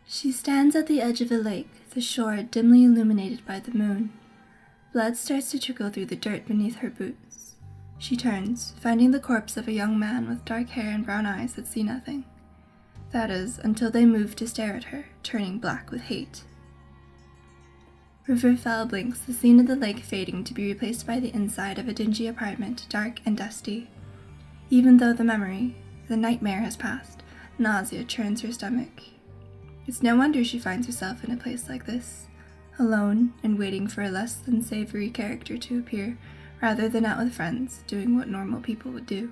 She stands at the edge of a lake, the shore dimly illuminated by the moon. Blood starts to trickle through the dirt beneath her boots. She turns, finding the corpse of a young man with dark hair and brown eyes that see nothing. That is, until they move to stare at her, turning black with hate. River Fell blinks, the scene of the lake fading to be replaced by the inside of a dingy apartment, dark and dusty. Even though the nightmare has passed, nausea churns her stomach. It's no wonder she finds herself in a place like this, alone and waiting for a less than savory character to appear, rather than out with friends, doing what normal people would do.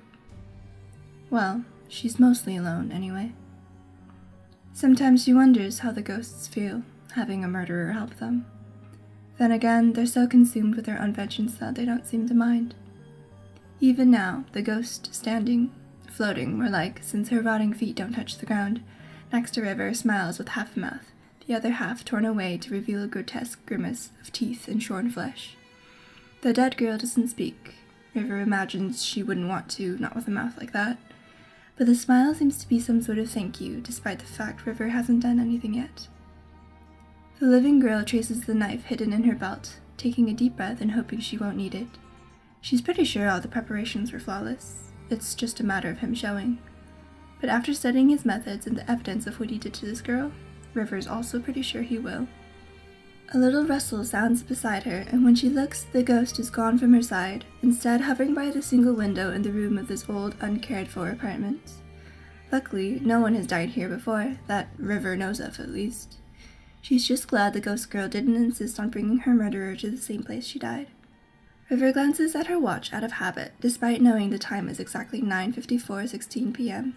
Well, she's mostly alone, anyway. Sometimes she wonders how the ghosts feel, having a murderer help them. Then again, they're so consumed with their own vengeance that they don't seem to mind. Even now, the ghost standing, floating more like, since her rotting feet don't touch the ground, next to River smiles with half a mouth, the other half torn away to reveal a grotesque grimace of teeth and shorn flesh. The dead girl doesn't speak. River imagines she wouldn't want to, not with a mouth like that. But the smile seems to be some sort of thank you, despite the fact River hasn't done anything yet. The Living Grail traces the knife hidden in her belt, taking a deep breath and hoping she won't need it. She's pretty sure all the preparations were flawless. It's just a matter of him showing. But after studying his methods and the evidence of what he did to this girl, River's also pretty sure he will. A little rustle sounds beside her, and when she looks, the ghost is gone from her side, instead hovering by the single window in the room of this old, uncared-for apartment. Luckily, no one has died here before, that River knows of at least. She's just glad the ghost girl didn't insist on bringing her murderer to the same place she died. River glances at her watch out of habit, despite knowing the time is exactly 9:54:16 p.m.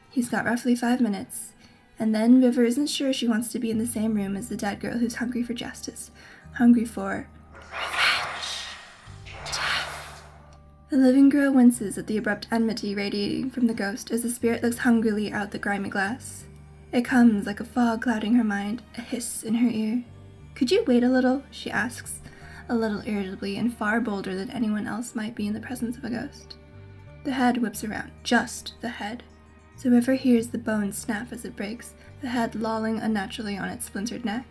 He's got roughly 5 minutes, and then River isn't sure she wants to be in the same room as the dead girl who's hungry for justice, hungry for revenge. Death. The Living Grail winces at the abrupt enmity radiating from the ghost as the spirit looks hungrily out the grimy glass. It comes like a fog clouding her mind, a hiss in her ear. "Could you wait a little?" she asks, a little irritably and far bolder than anyone else might be in the presence of a ghost. The head whips around, just the head. So River hears the bone snap as it breaks, the head lolling unnaturally on its splintered neck.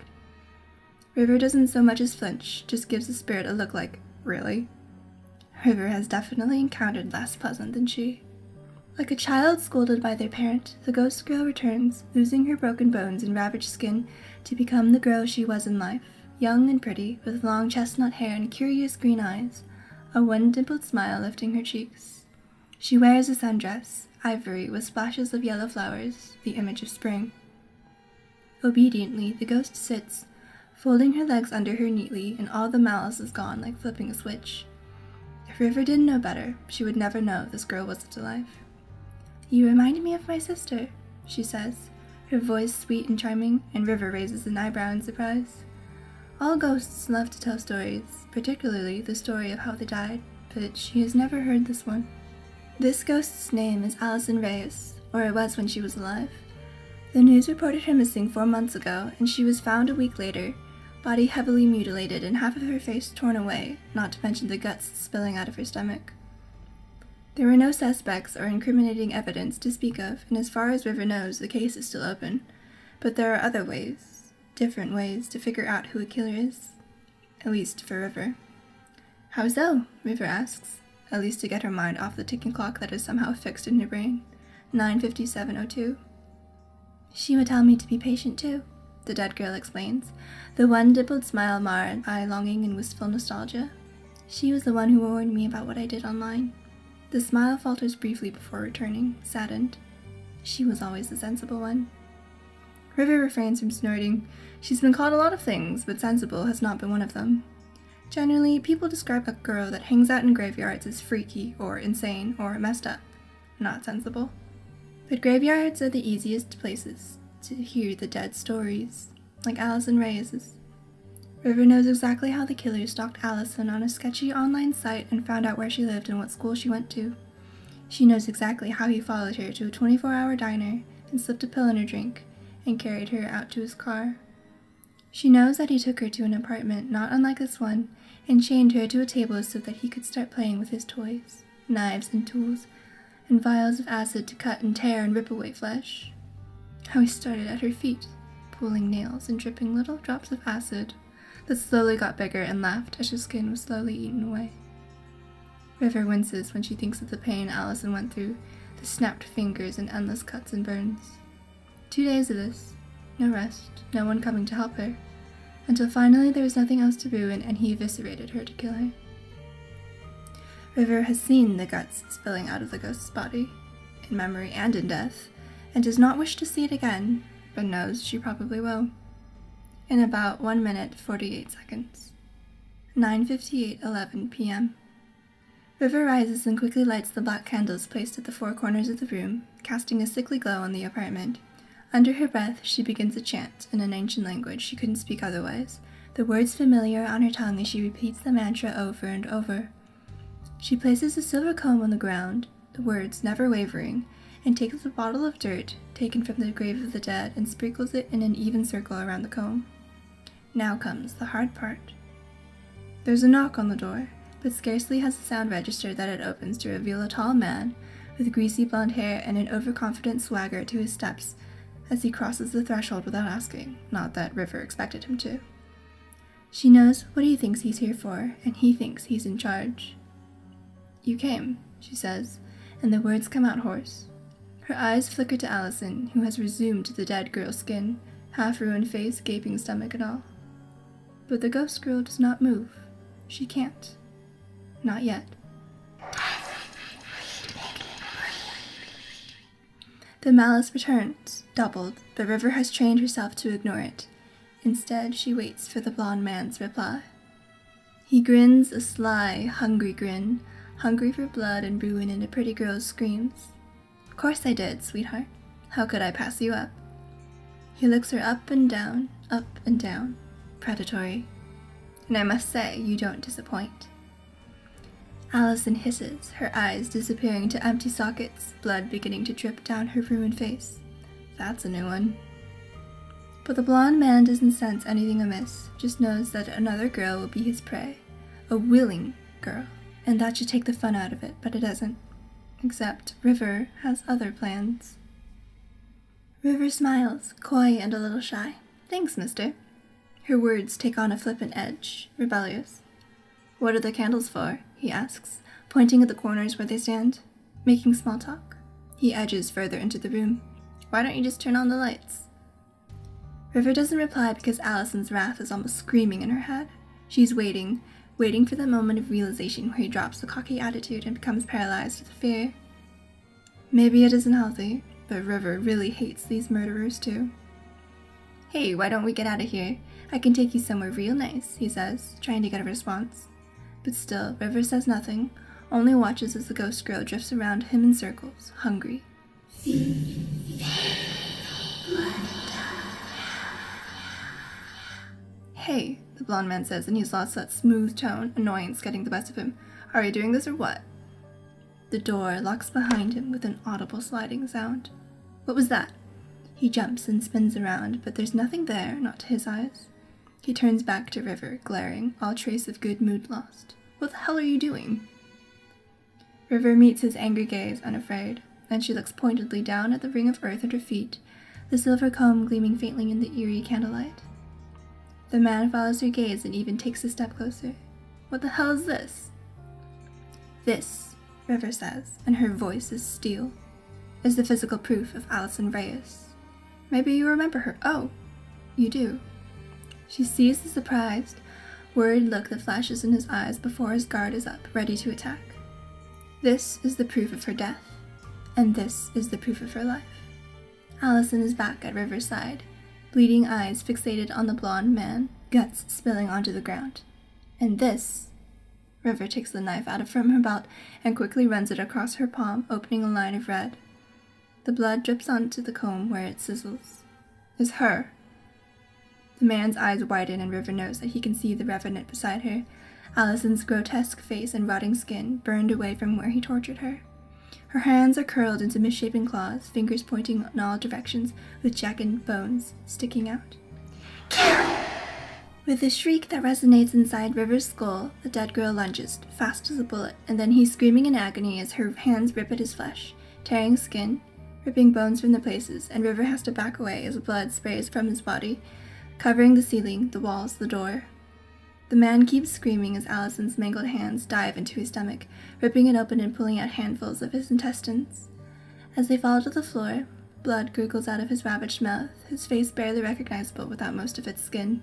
River doesn't so much as flinch, just gives the spirit a look like, really? River has definitely encountered less pleasant than she. Like a child scolded by their parent, the ghost girl returns, losing her broken bones and ravaged skin, to become the girl she was in life, young and pretty, with long chestnut hair and curious green eyes, a one-dimpled smile lifting her cheeks. She wears a sundress, ivory with splashes of yellow flowers, the image of spring. Obediently, the ghost sits, folding her legs under her neatly, and all the malice is gone like flipping a switch. If River didn't know better, she would never know this girl wasn't alive. "You remind me of my sister," she says, her voice sweet and charming, and River raises an eyebrow in surprise. All ghosts love to tell stories, particularly the story of how they died, but she has never heard this one. This ghost's name is Allison Reyes, or it was when she was alive. The news reported her missing 4 months ago, and she was found a week later, body heavily mutilated and half of her face torn away, not to mention the guts spilling out of her stomach. There were no suspects or incriminating evidence to speak of, and as far as River knows, the case is still open. But there are other ways, different ways, to figure out who a killer is. At least for River. "How so?" River asks, at least to get her mind off the ticking clock that is somehow fixed in her brain. 9:57:02. "She would tell me to be patient too," the dead girl explains, the one dimpled smile marred by longing and wistful nostalgia. "She was the one who warned me about what I did online." The smile falters briefly before returning, saddened. She was always the sensible one. River refrains from snorting. She's been called a lot of things, but sensible has not been one of them. Generally, people describe a girl that hangs out in graveyards as freaky, or insane, or messed up, not sensible. But graveyards are the easiest places to hear the dead stories, like Allison Reyes's. River knows exactly how the killer stalked Allison on a sketchy online site and found out where she lived and what school she went to. She knows exactly how he followed her to a 24-hour diner and slipped a pill in her drink and carried her out to his car. She knows that he took her to an apartment not unlike this one, and chained her to a table so that he could start playing with his toys, knives and tools, and vials of acid to cut and tear and rip away flesh. How he started at her feet, pulling nails and dripping little drops of acid that slowly got bigger and laughed as her skin was slowly eaten away. River winces when she thinks of the pain Allison went through, the snapped fingers and endless cuts and burns. 2 days of this, no rest, no one coming to help her, until finally there was nothing else to do and he eviscerated her to kill her. River has seen the guts spilling out of the ghost's body, in memory and in death, and does not wish to see it again, but knows she probably will. In about 1 minute 48 seconds. 9:58:11 p.m. River rises and quickly lights the black candles placed at the 4 corners of the room, casting a sickly glow on the apartment. Under her breath, she begins a chant in an ancient language she couldn't speak otherwise. The words familiar on her tongue as she repeats the mantra over and over. She places a silver comb on the ground, the words never wavering, and takes a bottle of dirt taken from the grave of the dead and sprinkles it in an even circle around the comb. Now comes the hard part. There's a knock on the door, but scarcely has the sound registered that it opens to reveal a tall man with greasy blonde hair and an overconfident swagger to his steps as he crosses the threshold without asking, not that River expected him to. She knows what he thinks he's here for, and he thinks he's in charge. "You came," she says, and the words come out hoarse. Her eyes flicker to Allison, who has resumed the dead girl's skin, half-ruined face, gaping stomach and all. But the ghost girl does not move. She can't. Not yet. The malice returns, doubled, but River has trained herself to ignore it. Instead, she waits for the blonde man's reply. He grins a sly, hungry grin, hungry for blood and ruin and a pretty girl's screams. "Of course I did, sweetheart. How could I pass you up?" He looks her up and down, predatory. "And I must say, you don't disappoint." Allison hisses, her eyes disappearing to empty sockets, blood beginning to drip down her ruined face. That's a new one. But the blonde man doesn't sense anything amiss, just knows that another girl will be his prey. A willing girl, and that should take the fun out of it, but it doesn't. Except River has other plans. River smiles, coy and a little shy. "Thanks, mister." Her words take on a flippant edge, rebellious. "What are the candles for?" he asks, pointing at the corners where they stand. Making small talk. He edges further into the room. "Why don't you just turn on the lights?" River doesn't reply because Allison's wrath is almost screaming in her head. She's waiting for the moment of realization where he drops the cocky attitude and becomes paralyzed with fear. Maybe it isn't healthy, but River really hates these murderers too. "Hey, why don't we get out of here? I can take you somewhere real nice," he says, trying to get a response. But still, River says nothing, only watches as the ghost girl drifts around him in circles, hungry. "Hey," the blonde man says, and he's lost that smooth tone, annoyance getting the best of him. "Are you doing this or what?" The door locks behind him with an audible sliding sound. What was that? He jumps and spins around, but there's nothing there, not to his eyes. He turns back to River, glaring, all trace of good mood lost. "What the hell are you doing?" River meets his angry gaze, unafraid, and she looks pointedly down at the ring of earth at her feet, the silver comb gleaming faintly in the eerie candlelight. The man follows her gaze and even takes a step closer. "What the hell is this?" "This," River says, and her voice is steel, "is the physical proof of Allison Reyes. Maybe you remember her. Oh, you do." She sees the surprised, worried look that flashes in his eyes before his guard is up, ready to attack. This is the proof of her death, and this is the proof of her life. Allison is back at River's side, bleeding eyes fixated on the blonde man, guts spilling onto the ground. And this... River takes the knife out from her belt and quickly runs it across her palm, opening a line of red. The blood drips onto the comb where it sizzles. Is her. The man's eyes widen and River knows that he can see the revenant beside her, Allison's grotesque face and rotting skin burned away from where he tortured her. Her hands are curled into misshapen claws, fingers pointing in all directions, with jagged bones sticking out. Kill! With a shriek that resonates inside River's skull, the dead girl lunges, fast as a bullet, and then he's screaming in agony as her hands rip at his flesh, tearing skin, ripping bones from the places, and River has to back away as blood sprays from his body, covering the ceiling, the walls, the door. The man keeps screaming as Allison's mangled hands dive into his stomach, ripping it open and pulling out handfuls of his intestines. As they fall to the floor, blood gurgles out of his ravaged mouth, his face barely recognizable without most of its skin.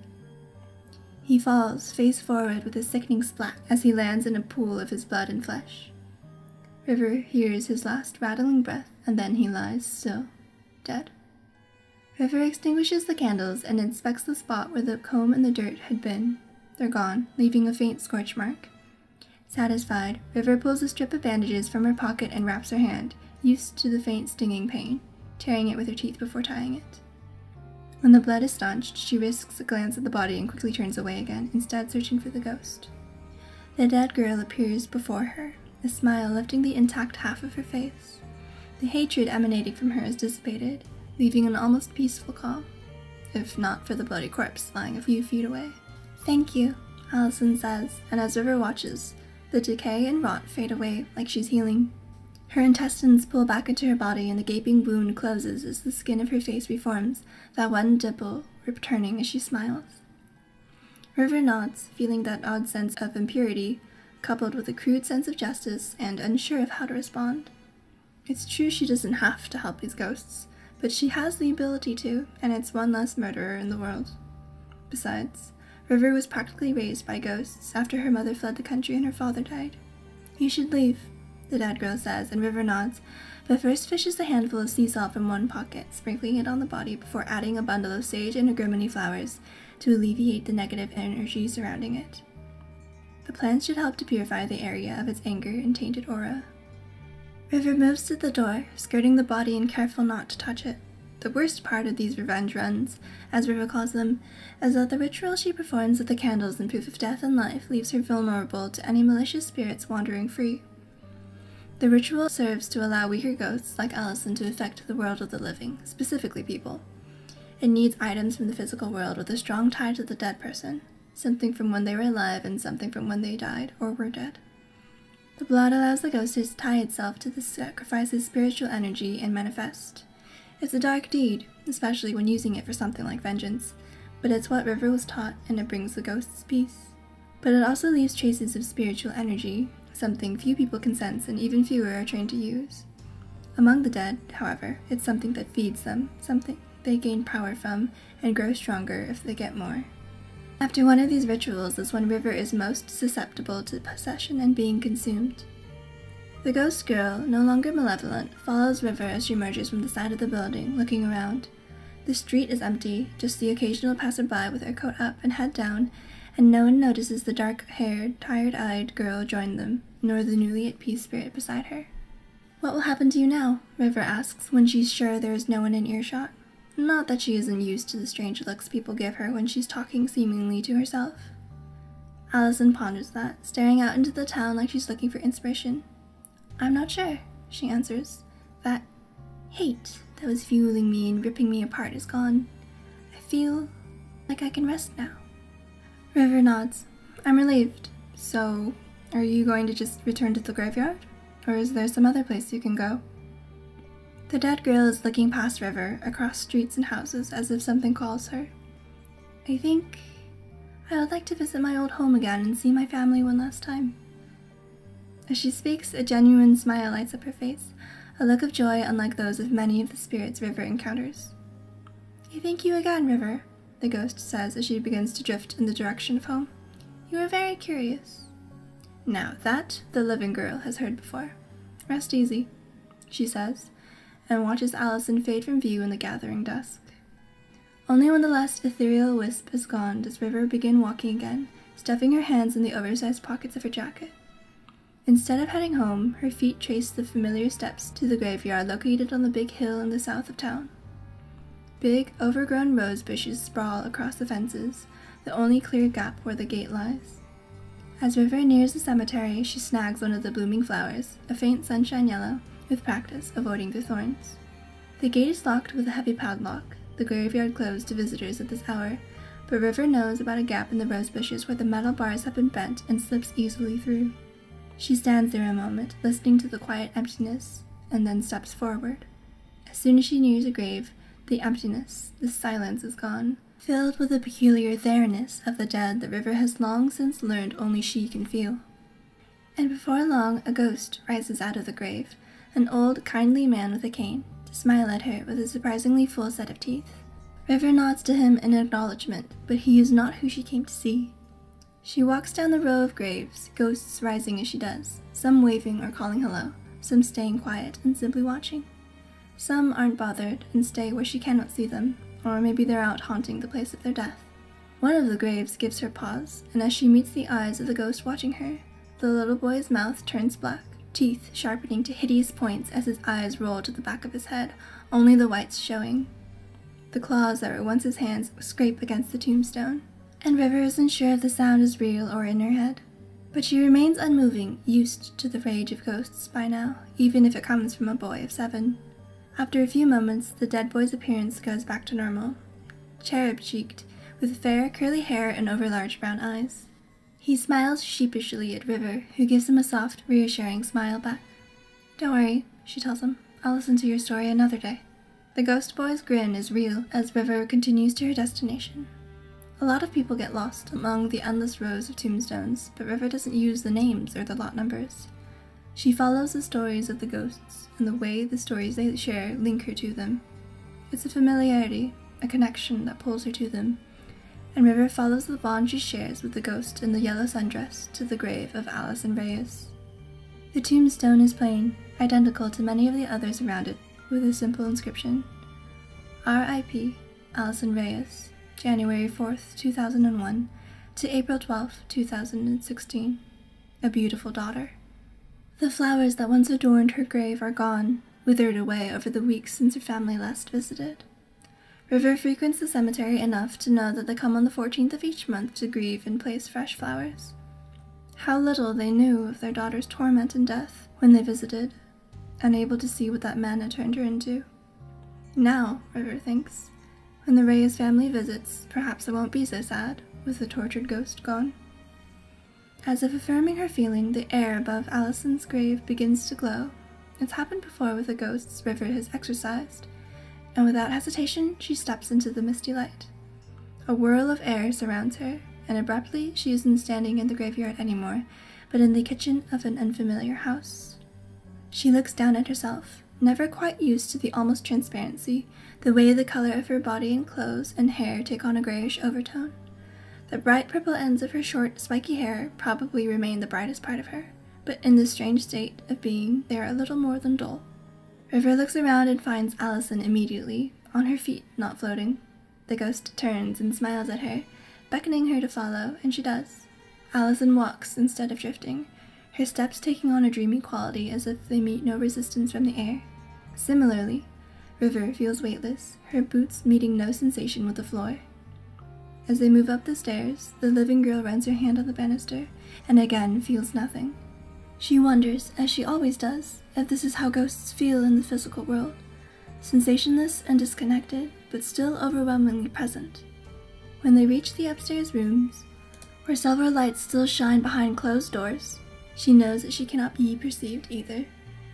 He falls, face forward, with a sickening splat as he lands in a pool of his blood and flesh. River hears his last rattling breath, and then he lies still, dead. River extinguishes the candles and inspects the spot where the comb and the dirt had been. They're gone, leaving a faint scorch mark. Satisfied, River pulls a strip of bandages from her pocket and wraps her hand, used to the faint stinging pain, tearing it with her teeth before tying it. When the blood is staunched, she risks a glance at the body and quickly turns away again, instead searching for the ghost. The dead girl appears before her, a smile lifting the intact half of her face. The hatred emanating from her is dissipated, leaving an almost peaceful calm, if not for the bloody corpse lying a few feet away. "Thank you," Allison says, and as River watches, the decay and rot fade away like she's healing. Her intestines pull back into her body and the gaping wound closes as the skin of her face reforms, that one dimple returning as she smiles. River nods, feeling that odd sense of impurity, coupled with a crude sense of justice and unsure of how to respond. It's true she doesn't have to help these ghosts, but she has the ability to, and it's one less murderer in the world. Besides, River was practically raised by ghosts after her mother fled the country and her father died. "You should leave," the dead girl says, and River nods, but first fishes a handful of sea salt from one pocket, sprinkling it on the body before adding a bundle of sage and agrimony flowers to alleviate the negative energy surrounding it. The plants should help to purify the area of its anger and tainted aura. River moves to the door, skirting the body and careful not to touch it. The worst part of these revenge runs, as River calls them, is that the ritual she performs with the candles in proof of death and life leaves her vulnerable to any malicious spirits wandering free. The ritual serves to allow weaker ghosts like Allison to affect the world of the living, specifically people. It needs items from the physical world with a strong tie to the dead person, something from when they were alive and something from when they died or were dead. The blood allows the ghost to tie itself to the sacrifice's spiritual energy and manifest. It's a dark deed, especially when using it for something like vengeance, but it's what River was taught and it brings the ghost's peace. But it also leaves traces of spiritual energy, something few people can sense and even fewer are trained to use. Among the dead, however, it's something that feeds them, something they gain power from and grow stronger if they get more. After one of these rituals is when River is most susceptible to possession and being consumed. The ghost girl, no longer malevolent, follows River as she emerges from the side of the building, looking around. The street is empty, just the occasional passerby with her coat up and head down, and no one notices the dark-haired, tired-eyed girl join them, nor the newly at peace spirit beside her. "What will happen to you now?" River asks when she's sure there is no one in earshot. Not that she isn't used to the strange looks people give her when she's talking seemingly to herself. Allison ponders that, staring out into the town like she's looking for inspiration. "I'm not sure," she answers. "That hate that was fueling me and ripping me apart is gone. I feel like I can rest now." River nods. "I'm relieved. So, are you going to just return to the graveyard? Or is there some other place you can go?" The dead girl is looking past River, across streets and houses, as if something calls her. "I think I would like to visit my old home again and see my family one last time." As she speaks, a genuine smile lights up her face, a look of joy unlike those of many of the spirits River encounters. "I thank you again, River," the ghost says as she begins to drift in the direction of home. "You are very curious." Now that the living girl has heard before. "Rest easy," she says, and watches Allison fade from view in the gathering dusk. Only when the last ethereal wisp has gone does River begin walking again, stuffing her hands in the oversized pockets of her jacket. Instead of heading home, her feet trace the familiar steps to the graveyard located on the big hill in the south of town. Big, overgrown rose bushes sprawl across the fences, the only clear gap where the gate lies. As River nears the cemetery, she snags one of the blooming flowers, a faint sunshine yellow, with practice, avoiding the thorns. The gate is locked with a heavy padlock, the graveyard closed to visitors at this hour, but River knows about a gap in the rose bushes where the metal bars have been bent and slips easily through. She stands there a moment, listening to the quiet emptiness, and then steps forward. A As soon as she nears a grave, the emptiness, the silence is gone, filled with the peculiar there-ness of the dead that River has long since learned only she can feel. And before long a ghost rises out of the grave, an old, kindly man with a cane, to smile at her with a surprisingly full set of teeth. River nods to him in acknowledgement, but he is not who she came to see. She walks down the row of graves, ghosts rising as she does, some waving or calling hello, some staying quiet and simply watching. Some aren't bothered and stay where she cannot see them, or maybe they're out haunting the place of their death. One of the graves gives her pause, and as she meets the eyes of the ghost watching her, the little boy's mouth turns black, teeth sharpening to hideous points as his eyes roll to the back of his head, only the whites showing. The claws that were once his hands scrape against the tombstone, and River isn't sure if the sound is real or in her head. But she remains unmoving, used to the rage of ghosts by now, even if it comes from a boy of 7. After a few moments, the dead boy's appearance goes back to normal, cherub-cheeked, with fair, curly hair and overlarge brown eyes. He smiles sheepishly at River, who gives him a soft, reassuring smile back. "Don't worry," she tells him. "I'll listen to your story another day." The ghost boy's grin is real as River continues to her destination. A lot of people get lost among the endless rows of tombstones, but River doesn't use the names or the lot numbers. She follows the stories of the ghosts, and the way the stories they share link her to them. It's a familiarity, a connection that pulls her to them, and River follows the bond she shares with the ghost in the yellow sundress to the grave of Alison Reyes. The tombstone is plain, identical to many of the others around it, with a simple inscription: R.I.P. Alison Reyes, January 4th, 2001 to April 12th, 2016. A beautiful daughter. The flowers that once adorned her grave are gone, withered away over the weeks since her family last visited. River frequents the cemetery enough to know that they come on the 14th of each month to grieve and place fresh flowers. How little they knew of their daughter's torment and death when they visited, unable to see what that man had turned her into. Now, River thinks, when the Reyes family visits, perhaps it won't be so sad, with the tortured ghost gone. As if affirming her feeling, the air above Alison's grave begins to glow. It's happened before with the ghosts River has exorcised, and without hesitation she steps into the misty light. A whirl of air surrounds her, and abruptly she isn't standing in the graveyard anymore, but in the kitchen of an unfamiliar house. She looks down at herself, never quite used to the almost transparency, the way the color of her body and clothes and hair take on a grayish overtone. The bright purple ends of her short, spiky hair probably remain the brightest part of her, but in this strange state of being, they are a little more than dull. River looks around and finds Alison immediately, on her feet, not floating. The ghost turns and smiles at her, beckoning her to follow, and she does. Alison walks instead of drifting, her steps taking on a dreamy quality as if they meet no resistance from the air. Similarly, River feels weightless, her boots meeting no sensation with the floor. As they move up the stairs, the Living Grail runs her hand on the banister, and again feels nothing. She wonders, as she always does, if this is how ghosts feel in the physical world, sensationless and disconnected, but still overwhelmingly present. When they reach the upstairs rooms, where several lights still shine behind closed doors, she knows that she cannot be perceived either.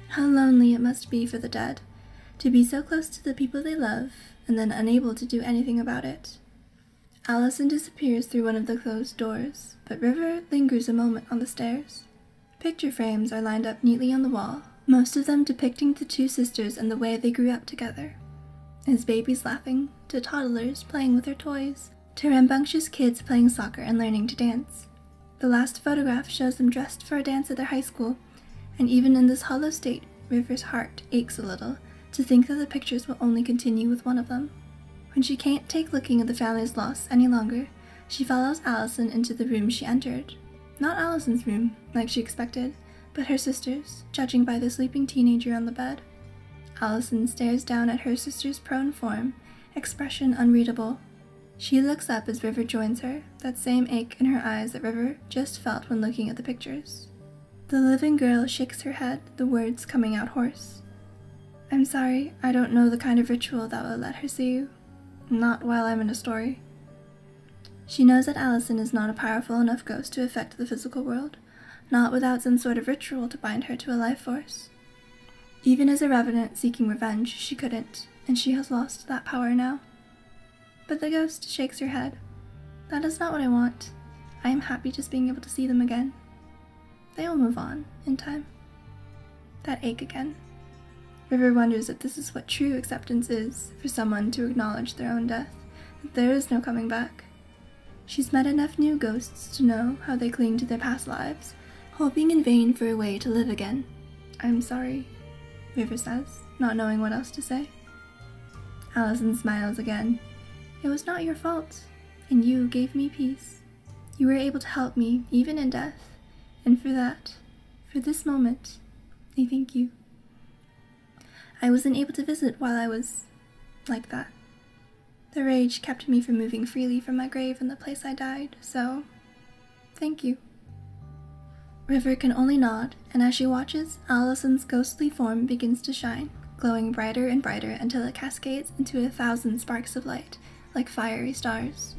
How lonely it must be for the dead, to be so close to the people they love, and then unable to do anything about it. Alison disappears through one of the closed doors, but River lingers a moment on the stairs. Picture frames are lined up neatly on the wall, most of them depicting the two sisters and the way they grew up together. As babies laughing, to toddlers playing with their toys, to rambunctious kids playing soccer and learning to dance. The last photograph shows them dressed for a dance at their high school, and even in this hollow state, River's heart aches a little to think that the pictures will only continue with one of them. When she can't take looking at the family's loss any longer, she follows Alison into the room she entered. Not Alison's room, like she expected, but her sister's, judging by the sleeping teenager on the bed. Alison stares down at her sister's prone form, expression unreadable. She looks up as River joins her, that same ache in her eyes that River just felt when looking at the pictures. The Living Grail shakes her head, the words coming out hoarse. "I'm sorry, I don't know the kind of ritual that will let her see you. Not while I'm in a story." She knows that Alison is not a powerful enough ghost to affect the physical world, not without some sort of ritual to bind her to a life force. Even as a revenant seeking revenge, she couldn't, and she has lost that power now. But the ghost shakes her head. That is not what I want. I am happy just being able to see them again. They will move on, in time. That ache again. River wonders if this is what true acceptance is, for someone to acknowledge their own death, that there is no coming back. She's met enough new ghosts to know how they cling to their past lives, hoping in vain for a way to live again. I'm sorry, River says, not knowing what else to say. Allison smiles again. It was not your fault, and you gave me peace. You were able to help me, even in death, and for that, for this moment, I thank you. I wasn't able to visit while I was like that. The rage kept me from moving freely from my grave in the place I died, so thank you. River can only nod, and as she watches, Allison's ghostly form begins to shine, glowing brighter and brighter until it cascades into 1,000 sparks of light, like fiery stars.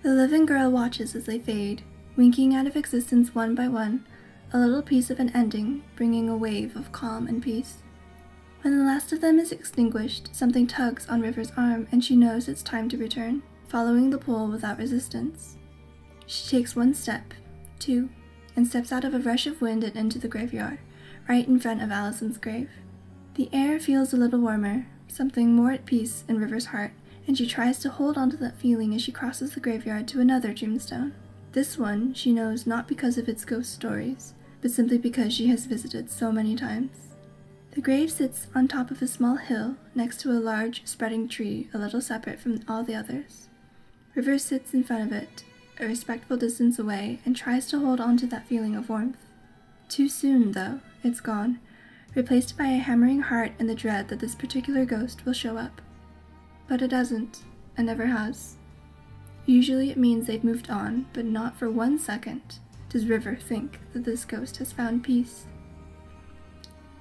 The living girl watches as they fade, winking out of existence one by one, a little piece of an ending, bringing a wave of calm and peace. When the last of them is extinguished, something tugs on River's arm and she knows it's time to return, following the pull without resistance. She takes one step, two, and steps out of a rush of wind and into the graveyard, right in front of Allison's grave. The air feels a little warmer, something more at peace in River's heart, and she tries to hold on to that feeling as she crosses the graveyard to another tombstone. This one she knows not because of its ghost stories, but simply because she has visited so many times. The grave sits on top of a small hill next to a large, spreading tree a little separate from all the others. River sits in front of it, a respectful distance away, and tries to hold on to that feeling of warmth. Too soon, though, it's gone, replaced by a hammering heart and the dread that this particular ghost will show up. But it doesn't, and never has. Usually it means they've moved on, but not for 1 second does River think that this ghost has found peace.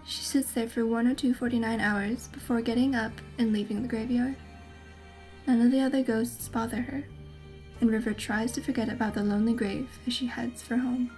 She sits there for 102:49 hours before getting up and leaving the graveyard. None of the other ghosts bother her, and River tries to forget about the lonely grave as she heads for home.